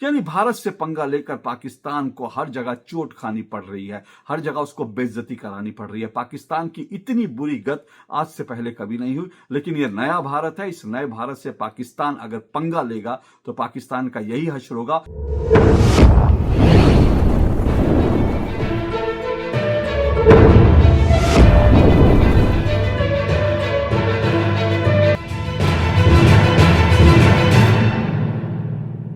यानी भारत से पंगा लेकर पाकिस्तान को हर जगह चोट खानी पड़ रही है, हर जगह उसको बेइज्जती करानी पड़ रही है। पाकिस्तान की इतनी बुरी गत आज से पहले कभी नहीं हुई, लेकिन यह नया भारत है। इस नए भारत से पाकिस्तान अगर पंगा लेगा तो पाकिस्तान का यही हश्र होगा।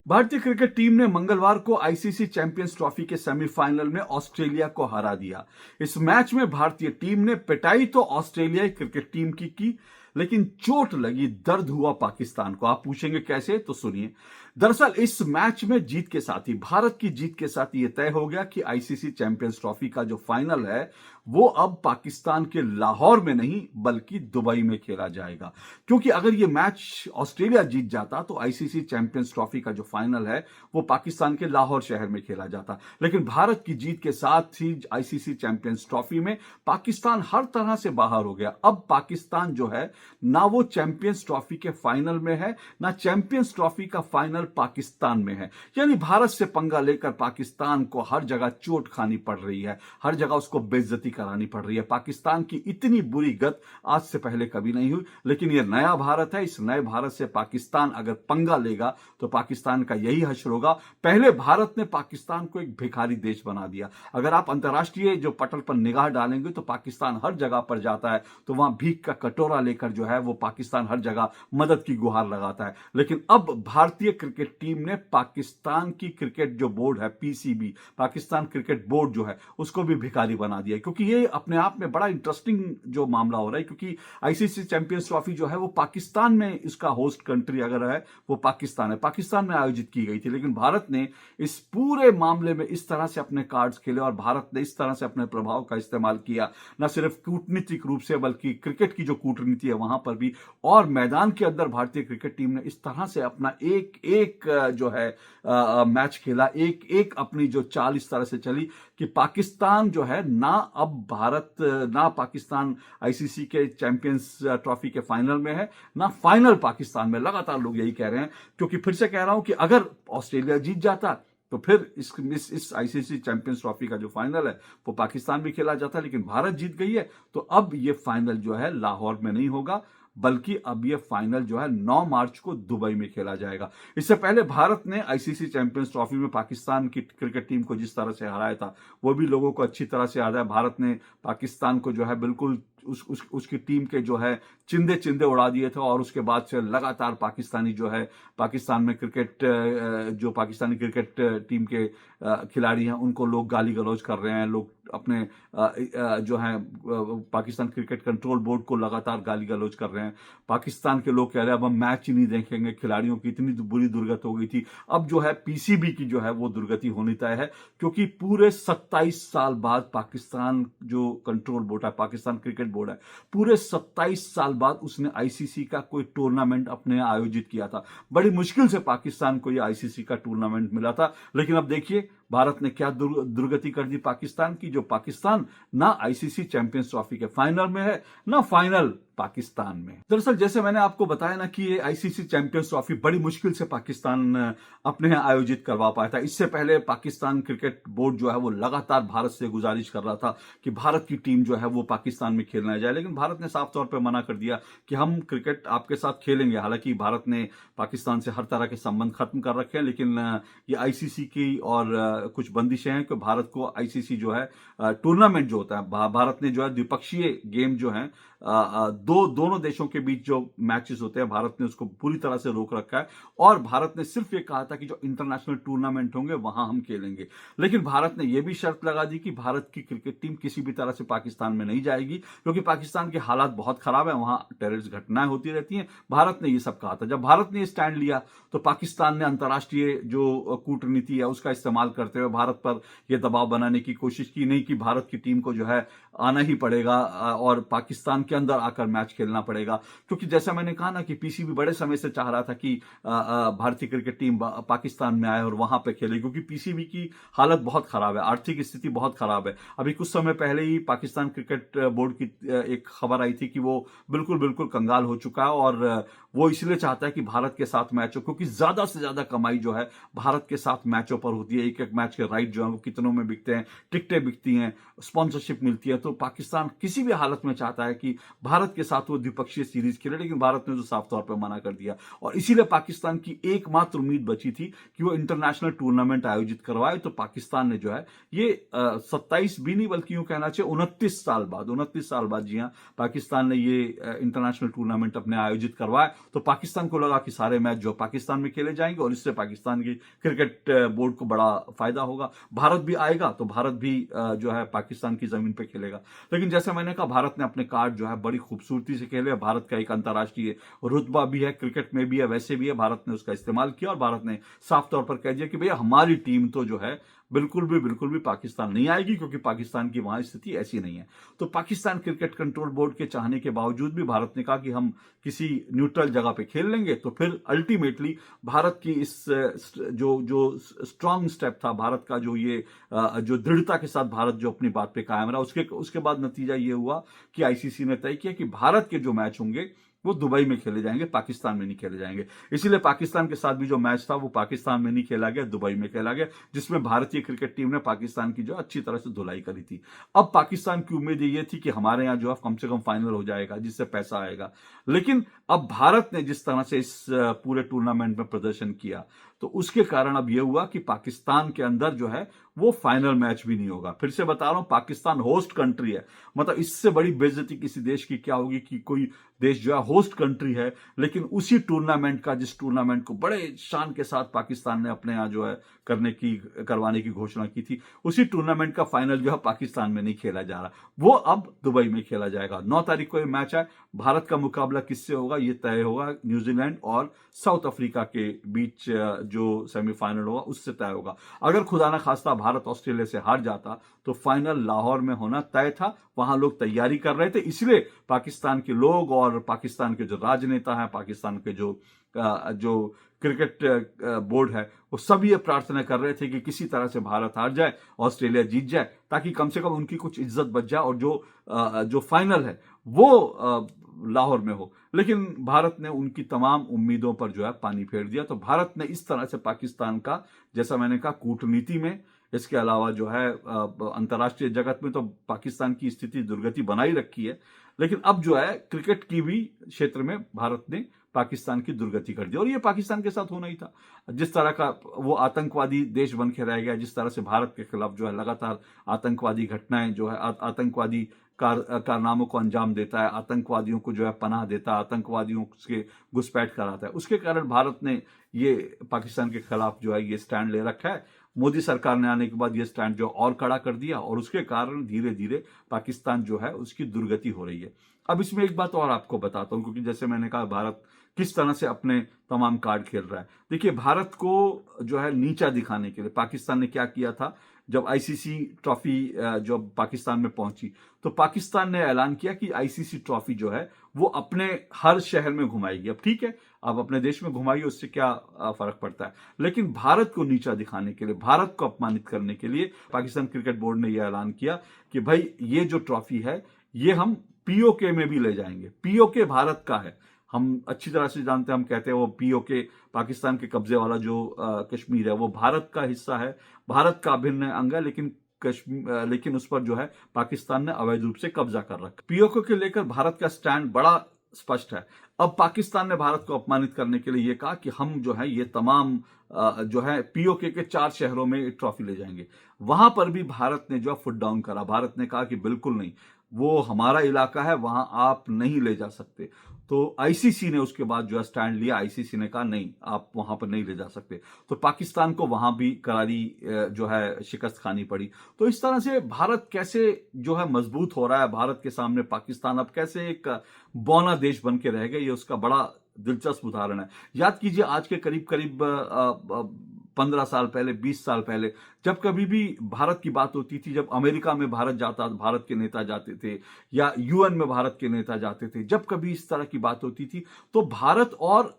भारतीय क्रिकेट टीम ने मंगलवार को आईसीसी चैंपियंस ट्रॉफी के सेमीफाइनल में ऑस्ट्रेलिया को हरा दिया। इस मैच में भारतीय टीम ने पिटाई तो ऑस्ट्रेलियाई क्रिकेट टीम की, लेकिन चोट लगी, दर्द हुआ पाकिस्तान को। आप पूछेंगे कैसे, तो सुनिए। दरअसल इस मैच में जीत के साथ ही, भारत की जीत के साथ यह तय हो गया कि आईसीसी चैंपियंस ट्रॉफी का जो फाइनल है वो अब पाकिस्तान के लाहौर में नहीं बल्कि दुबई में खेला जाएगा। क्योंकि अगर ये मैच ऑस्ट्रेलिया जीत जाता तो आईसीसी चैंपियंस ट्रॉफी का जो फाइनल है वो पाकिस्तान के लाहौर शहर में खेला जाता। लेकिन भारत की जीत के साथ ही आईसीसी चैंपियंस ट्रॉफी में पाकिस्तान हर तरह से बाहर हो गया। अब पाकिस्तान जो है ना वो चैंपियंस ट्रॉफी के फाइनल में है, ना चैंपियंस ट्रॉफी का फाइनल पाकिस्तान में है। यानी भारत से पंगा लेकर पाकिस्तान को हर जगह चोट खानी पड़ रही है, हर जगह उसको बेइज्जती करानी पड़ रही है। पाकिस्तान की इतनी बुरी गत आज से पहले कभी नहीं हुई, लेकिन यह नया भारत है। इस नए भारत से पाकिस्तान अगर पंगा लेगा तो पाकिस्तान का यही हश्र होगा। पहले भारत ने पाकिस्तान को एक भिखारी देश बना दिया। अगर आप अंतर्राष्ट्रीय जो पटल पर निगाह डालेंगे तो पाकिस्तान हर जगह पर जाता है तो वहां भीख का कटोरा लेकर जो है वो पाकिस्तान हर जगह मदद की गुहार लगाता है। लेकिन अब भारतीय क्रिकेट टीम ने पाकिस्तान की क्रिकेट जो बोर्ड है, पीसीबी, पाकिस्तान क्रिकेट बोर्ड जो है, उसको भी भिखारी बना दिया। क्योंकि ये अपने आप में बड़ा इंटरेस्टिंग जो मामला हो रहा है, क्योंकि आईसीसी चैंपियंस ट्रॉफी जो है वो पाकिस्तान में, इसका होस्ट कंट्री अगर है वो पाकिस्तान है, पाकिस्तान में आयोजित की गई थी। लेकिन भारत ने इस पूरे मामले में इस तरह से अपने कार्ड्स खेले और भारत ने इस तरह से अपने प्रभाव का इस्तेमाल किया, न सिर्फ कूटनीतिक रूप से बल्कि क्रिकेट की जो कूटनीति है वहां पर भी, और मैदान के अंदर भारतीय क्रिकेट टीम ने इस तरह से अपना एक एक जो है मैच खेला, एक एक अपनी जो चाल इस तरह से चली कि पाकिस्तान जो है ना, अब भारत ना पाकिस्तान आईसीसी के चैंपियंस ट्रॉफी के फाइनल में है, ना फाइनल पाकिस्तान में। लगातार लोग यही कह रहे हैं, क्योंकि फिर से कह रहा हूं कि अगर ऑस्ट्रेलिया जीत जाता तो फिर इस आईसीसी चैंपियंस ट्रॉफी का जो फाइनल है वो पाकिस्तान भी खेला जाता। लेकिन भारत जीत गई है तो अब ये फाइनल जो है लाहौर में नहीं होगा, बल्कि अब ये फाइनल जो है 9 मार्च को दुबई में खेला जाएगा। इससे पहले भारत ने आईसीसी चैंपियंस ट्रॉफी में पाकिस्तान की क्रिकेट टीम को जिस तरह से हराया था वो भी लोगों को अच्छी तरह से याद है। भारत ने पाकिस्तान को जो है बिल्कुल उसकी टीम के जो है चिंदे चिंदे उड़ा दिए थे, और उसके बाद से लगातार पाकिस्तानी जो है, पाकिस्तान में क्रिकेट जो पाकिस्तानी क्रिकेट टीम के खिलाड़ी हैं उनको लोग गाली गलौज कर रहे हैं। लोग अपने जो है पाकिस्तान क्रिकेट कंट्रोल बोर्ड को लगातार गाली गलौज कर रहे हैं। पाकिस्तान के लोग कह रहे हैं अब हम मैच ही नहीं देखेंगे, खिलाड़ियों की इतनी बुरी दुर्गति हो गई थी। अब जो है पीसीबी की जो है वो दुर्गति होनी तय है, क्योंकि पूरे 27 साल बाद पाकिस्तान जो कंट्रोल बोर्ड है, पाकिस्तान क्रिकेट बोर्ड है, पूरे 27 साल बाद उसने आईसीसी का कोई टूर्नामेंट अपने आयोजित किया था। बड़ी मुश्किल से पाकिस्तान को यह आईसीसी का टूर्नामेंट मिला था। लेकिन अब देखिए भारत ने क्या दुर्गति कर दी पाकिस्तान की, जो पाकिस्तान ना आईसीसी चैंपियंस ट्रॉफी के फाइनल में है, ना फाइनल पाकिस्तान में। दरअसल जैसे मैंने आपको बताया ना कि ये आईसीसी चैंपियंस ट्रॉफी बड़ी मुश्किल से पाकिस्तान अपने यहाँ आयोजित करवा पाया था। इससे पहले पाकिस्तान क्रिकेट बोर्ड जो है वो लगातार भारत से गुजारिश कर रहा था कि भारत की टीम जो है वो पाकिस्तान में खेलना जाए, लेकिन भारत ने साफ तौर पर मना कर दिया कि हम क्रिकेट आपके साथ खेलेंगे। हालांकि भारत ने पाकिस्तान से हर तरह के संबंध खत्म कर रखे हैं, लेकिन ये आईसीसी की और कुछ बंदिशें हैं कि भारत को आईसीसी जो है टूर्नामेंट जो होता है, भारत ने जो है द्विपक्षीय गेम जो है दोनों देशों के बीच जो मैचेस होते हैं, भारत ने उसको पूरी तरह से रोक रखा है। और भारत ने सिर्फ ये कहा था कि जो इंटरनेशनल टूर्नामेंट होंगे वहां हम खेलेंगे। लेकिन भारत ने यह भी शर्त लगा दी कि भारत की क्रिकेट टीम किसी भी तरह से पाकिस्तान में नहीं जाएगी, क्योंकि पाकिस्तान के हालात बहुत खराब है, वहां टेररिस्ट घटनाएं होती रहती हैं। भारत ने ये सब कहा था। जब भारत ने स्टैंड लिया तो पाकिस्तान ने अंतर्राष्ट्रीय जो कूटनीति है उसका इस्तेमाल कर करते हुए भारत पर यह दबाव बनाने की कोशिश की नहीं कि भारत की टीम को जो है आना ही पड़ेगा और पाकिस्तान के अंदर आकर मैच खेलना पड़ेगा। क्योंकि जैसा मैंने कहा ना कि पीसीबी बड़े समय से चाह रहा था कि भारतीय क्रिकेट टीम पाकिस्तान में आए और वहां पे खेले, क्योंकि पीसीबी की हालत बहुत खराब है, आर्थिक स्थिति बहुत खराब है। अभी कुछ समय पहले ही पाकिस्तान क्रिकेट बोर्ड की एक खबर आई थी कि वो बिल्कुल बिल्कुल कंगाल हो चुका है और वो इसलिए चाहता है कि भारत के साथ मैच हो, क्योंकि ज्यादा से ज्यादा कमाई जो है भारत के साथ मैचों पर होती है। एक एक मैच के राइट जो है वो कितनों में बिकते हैं, टिकटें बिकती हैं, स्पॉन्सरशिप मिलती है। तो पाकिस्तान किसी भी हालत में चाहता है कि भारत के साथ वो द्विपक्षीय सीरीज खेले, लेकिन भारत ने तो साफ तौर पर मना कर दिया। और इसीलिए पाकिस्तान की एकमात्र उम्मीद बची थी कि वो इंटरनेशनल टूर्नामेंट आयोजित करवाए। तो पाकिस्तान ने जो है ये 27 भी नहीं बल्कि यूं कहना चाहिए 29 साल बाद जी हाँ, पाकिस्तान ने ये इंटरनेशनल टूर्नामेंट अपने आयोजित करवाया। तो पाकिस्तान को लगा कि सारे मैच जो पाकिस्तान में खेले जाएंगे और इससे पाकिस्तान की क्रिकेट बोर्ड को बड़ा फायदा होगा। भारत भी आएगा तो भारत भी जो है पाकिस्तान की जमीन पे खेलेगा। लेकिन जैसे मैंने कहा, भारत ने अपने कार्ड जो है बड़ी खूबसूरती से खेले। भारत का एक अंतर्राष्ट्रीय रुतबा भी है, क्रिकेट में भी है, वैसे भी है। भारत ने उसका इस्तेमाल किया और भारत ने साफ तौर पर कह दिया कि भैया हमारी टीम तो जो है बिल्कुल भी पाकिस्तान नहीं आएगी, क्योंकि पाकिस्तान की वहां स्थिति ऐसी नहीं है। तो पाकिस्तान क्रिकेट कंट्रोल बोर्ड के चाहने के बावजूद भी भारत ने कहा कि हम किसी न्यूट्रल जगह पे खेल लेंगे। तो फिर अल्टीमेटली भारत की इस जो जो स्ट्रांग स्टेप था, भारत का जो ये जो दृढ़ता के साथ भारत जो अपनी बात पे कायम रहा, उसके बाद नतीजा ये हुआ कि आईसीसी ने तय किया कि भारत के जो मैच होंगे वो दुबई में खेले जाएंगे, पाकिस्तान में नहीं खेले जाएंगे। इसीलिए पाकिस्तान के साथ भी जो मैच था वो पाकिस्तान में नहीं खेला गया, दुबई में खेला गया, जिसमें भारतीय क्रिकेट टीम ने पाकिस्तान की जो अच्छी तरह से धुलाई करी थी। अब पाकिस्तान की उम्मीद ये थी कि हमारे यहां जो है कम से कम फाइनल हो जाएगा, जिससे पैसा आएगा। लेकिन अब भारत ने जिस तरह से इस पूरे टूर्नामेंट में प्रदर्शन किया, तो उसके कारण अब यह हुआ कि पाकिस्तान के अंदर जो है वो फाइनल मैच भी नहीं होगा। फिर से बता रहा हूं, पाकिस्तान होस्ट कंट्री है। मतलब इससे बड़ी बेइज्जती किसी देश की क्या होगी कि कोई देश जो है होस्ट कंट्री है, लेकिन उसी टूर्नामेंट का, जिस टूर्नामेंट को बड़े शान के साथ पाकिस्तान ने अपने यहां जो है करवाने की घोषणा की थी, उसी टूर्नामेंट का फाइनल जो है पाकिस्तान में नहीं खेला जा रहा, वो अब दुबई में खेला जाएगा। 9 तारीख को ये मैच है। भारत का मुकाबला किससे होगा ये तय होगा, न्यूजीलैंड और साउथ अफ्रीका के बीच जो सेमीफाइनल होगा उससे तय होगा। अगर खुदा ना खास्ता भारत ऑस्ट्रेलिया से हार जाता तो फाइनल लाहौर में होना तय था। वहां लोग तैयारी कर रहे थे, इसलिए पाकिस्तान के लोग और पाकिस्तान के जो राजनेता हैं, पाकिस्तान के जो क्रिकेट बोर्ड है, वो सब ये प्रार्थना कर रहे थे कि किसी तरह से भारत हार जाए, ऑस्ट्रेलिया जीत जाए, ताकि कम से कम उनकी कुछ इज्जत बच जाए और जो फाइनल है वो लाहौर में हो। लेकिन भारत ने उनकी तमाम उम्मीदों पर जो है पानी फेर दिया। तो भारत ने इस तरह से पाकिस्तान का, जैसा मैंने कहा, कूटनीति में, इसके अलावा जो है अंतर्राष्ट्रीय जगत में तो पाकिस्तान की स्थिति दुर्गति बनाई रखी है। लेकिन अब जो है क्रिकेट की भी क्षेत्र में भारत ने पाकिस्तान की दुर्गति कर दी, और ये पाकिस्तान के साथ होना ही था। जिस तरह का वो आतंकवादी देश बन के रह गया, जिस तरह से भारत के खिलाफ जो है लगातार आतंकवादी घटनाएं जो है, आतंकवादी कारनामों को अंजाम देता है, आतंकवादियों को जो है पनाह देता है, आतंकवादियों से घुसपैठ कराता है, उसके कारण भारत ने ये पाकिस्तान के खिलाफ जो है ये स्टैंड ले रखा है। मोदी सरकार ने आने के बाद ये स्टैंड जो और कड़ा कर दिया, और उसके कारण धीरे धीरे पाकिस्तान जो है उसकी दुर्गति हो रही है। अब इसमें एक बात और आपको बताता हूं, क्योंकि जैसे मैंने कहा भारत किस तरह से अपने तमाम कार्ड खेल रहा है। देखिए, भारत को जो है नीचा दिखाने के लिए पाकिस्तान ने क्या किया था, जब आईसीसी ट्रॉफी जब पाकिस्तान में पहुंची, तो पाकिस्तान ने ऐलान किया कि आईसीसी ट्रॉफी जो है वो अपने हर शहर में घुमाएगी। अब ठीक है, आप अपने देश में घुमाइए, उससे क्या फर्क पड़ता है। लेकिन भारत को नीचा दिखाने के लिए, भारत को अपमानित करने के लिए पाकिस्तान क्रिकेट बोर्ड ने यह ऐलान किया कि भाई ये जो ट्रॉफी है ये हम पीओके में भी ले जाएंगे। पीओके भारत का है, हम अच्छी तरह से जानते हैं। हम कहते हैं वो पीओके, पाकिस्तान के कब्जे वाला जो कश्मीर है, वो भारत का हिस्सा है, भारत का अभिन्न अंग है, लेकिन उस पर जो है पाकिस्तान ने अवैध रूप से कब्जा कर रखा। पीओके को लेकर भारत का स्टैंड बड़ा स्पष्ट है। अब पाकिस्तान ने भारत को अपमानित करने के लिए ये कहा कि हम जो है ये तमाम जो है पीओके के 4 शहरों में ट्रॉफी ले जाएंगे। वहां पर भी भारत ने जो फुट डाउन करा। भारत ने कहा कि बिल्कुल नहीं, वो हमारा इलाका है, वहां आप नहीं ले जा सकते। तो आईसीसी ने उसके बाद जो है स्टैंड लिया। आईसीसी ने कहा नहीं, आप वहां पर नहीं ले जा सकते। तो पाकिस्तान को वहां भी करारी जो है शिकस्त खानी पड़ी। तो इस तरह से भारत कैसे जो है मजबूत हो रहा है, भारत के सामने पाकिस्तान अब कैसे एक बौना देश बन के रह गया, ये उसका बड़ा दिलचस्प उदाहरण है। याद कीजिए, आज के करीब करीब 15 साल पहले, 20 साल पहले, जब कभी भी भारत की बात होती थी, जब अमेरिका में भारत के नेता जाते थे या यूएन में भारत के नेता जाते थे, जब कभी इस तरह की बात होती थी तो भारत और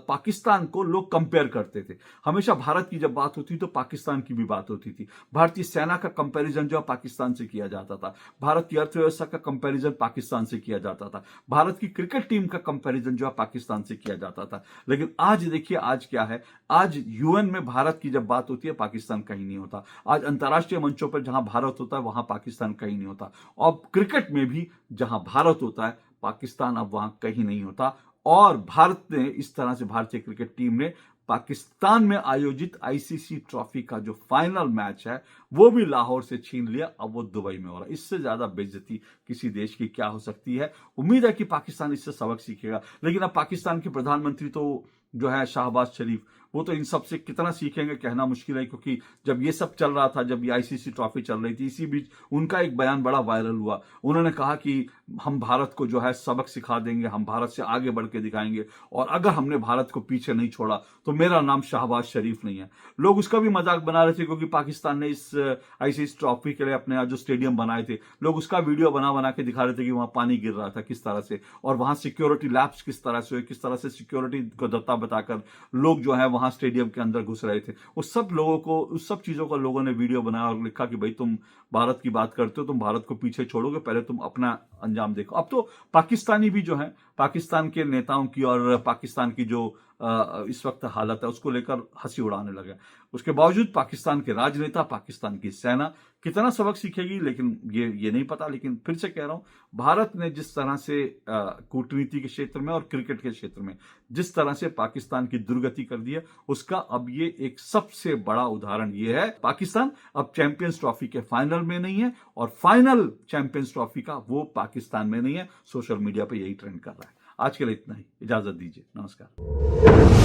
पाकिस्तान को लोग कंपेयर करते थे। हमेशा भारत की जब बात होती तो पाकिस्तान की भी बात होती थी। भारतीय सेना का कंपैरिजन जो पाकिस्तान से किया जाता था, भारत की अर्थव्यवस्था का कंपैरिजन पाकिस्तान से किया जाता था, भारत की क्रिकेट टीम का कंपैरिजन जो है पाकिस्तान से किया जाता था। लेकिन आज देखिए, आज क्या है, आज यूएन में भारत की जब बात होती है पाकिस्तान कहीं नहीं होता। आज अंतर्राष्ट्रीय मंचों पर जहां भारत होता है वहां पाकिस्तान कहीं नहीं होता। और क्रिकेट में भी जहां भारत होता है पाकिस्तान अब वहां कहीं नहीं होता। और भारत ने इस तरह से, भारतीय क्रिकेट टीम ने पाकिस्तान में आयोजित आईसीसी ट्रॉफी का जो फाइनल मैच है वो भी लाहौर से छीन लिया। अब वो दुबई में हो रहा है। इससे ज्यादा बेइज्जती किसी देश की क्या हो सकती है। उम्मीद है कि पाकिस्तान इससे सबक सीखेगा। लेकिन अब पाकिस्तान के प्रधानमंत्री तो जो है शहबाज शरीफ, वो तो इन सब से कितना सीखेंगे कहना मुश्किल है, क्योंकि जब ये सब चल रहा था, जब ये आईसीसी ट्रॉफी चल रही थी, इसी बीच उनका एक बयान बड़ा वायरल हुआ। उन्होंने कहा कि हम भारत को जो है सबक सिखा देंगे, हम भारत से आगे बढ़ के दिखाएंगे, और अगर हमने भारत को पीछे नहीं छोड़ा तो मेरा नाम शहबाज शरीफ नहीं है। लोग उसका भी मजाक बना रहे थे, क्योंकि पाकिस्तान ने इस आईसीसी ट्रॉफी के लिए अपने यहाँ जो स्टेडियम बनाए थे, लोग उसका वीडियो बना बना के दिखा रहे थे कि वहां पानी गिर रहा था किस तरह से, और वहां सिक्योरिटी लैप्स किस तरह से हुए, किस तरह से सिक्योरिटी को दत्ता बताकर लोग जो है वहां स्टेडियम के अंदर घुस रहे थे। उस सब चीजों का लोगों ने वीडियो बनाया और लिखा कि भाई तुम भारत की बात करते हो, तुम भारत को पीछे छोड़ोगे, पहले तुम अपना अंजाम देखो। अब तो पाकिस्तानी भी जो है, पाकिस्तान के नेताओं की और पाकिस्तान की जो इस वक्त हालत है उसको लेकर हंसी उड़ाने लगे। उसके बावजूद पाकिस्तान के राजनेता, पाकिस्तान की सेना कितना सबक सीखेगी, लेकिन ये नहीं पता। लेकिन फिर से कह रहा हूं, भारत ने जिस तरह से कूटनीति के क्षेत्र में और क्रिकेट के क्षेत्र में जिस तरह से पाकिस्तान की दुर्गति कर दी है, उसका अब ये एक सबसे बड़ा उदाहरण ये है। पाकिस्तान अब चैंपियंस ट्रॉफी के फाइनल में नहीं है, और फाइनल चैंपियंस ट्रॉफी का वो पाकिस्तान में नहीं है। सोशल मीडिया पे यही ट्रेंड कर रहा है। आज के लिए इतना ही, इजाजत दीजिए, नमस्कार।